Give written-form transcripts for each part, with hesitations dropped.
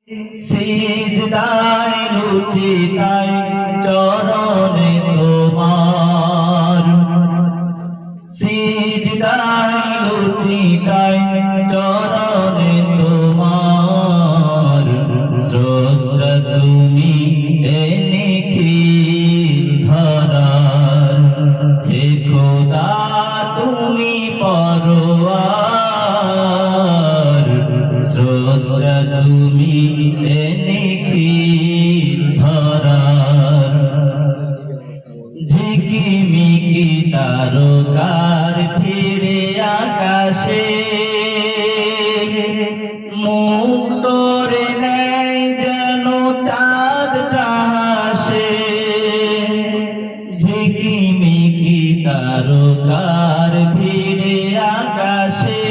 সিজদায় লুটি তাই চরণে তোমার, সিজদায় লুটি তাই চরণে তোমার। স্রষ্টা তুমি নিখিল ধরার, হে খোদা তুমি পরওয়ার। স্রষ্টা তুমি নিখিল ধরার। ঝিকিমিকি তারকার ফিরে আকাশে মুক্তরে নেয় যেন চাঁদটা হাসে। ঝিকিমিকি তারকার ফিরে আকাশে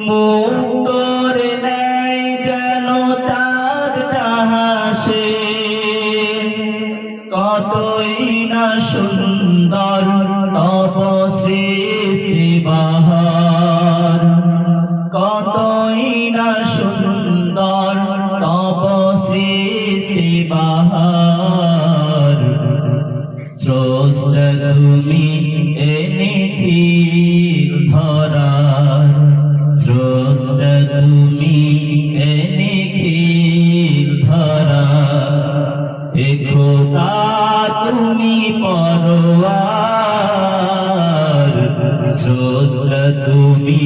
মুক্তরে নেয় যেন চাঁদটা হাসে। কতই না সুন্দর তব সৃষ্টি বাহার, কতই না সুন্দর তব সৃষ্টি বাহার। স্রষ্টা তুমি নিখিল ধরার, স্রষ্টা তুমি নিখিল ধরার। হে খোদা তুমি পরওয়ার, স্রষ্টা তুমি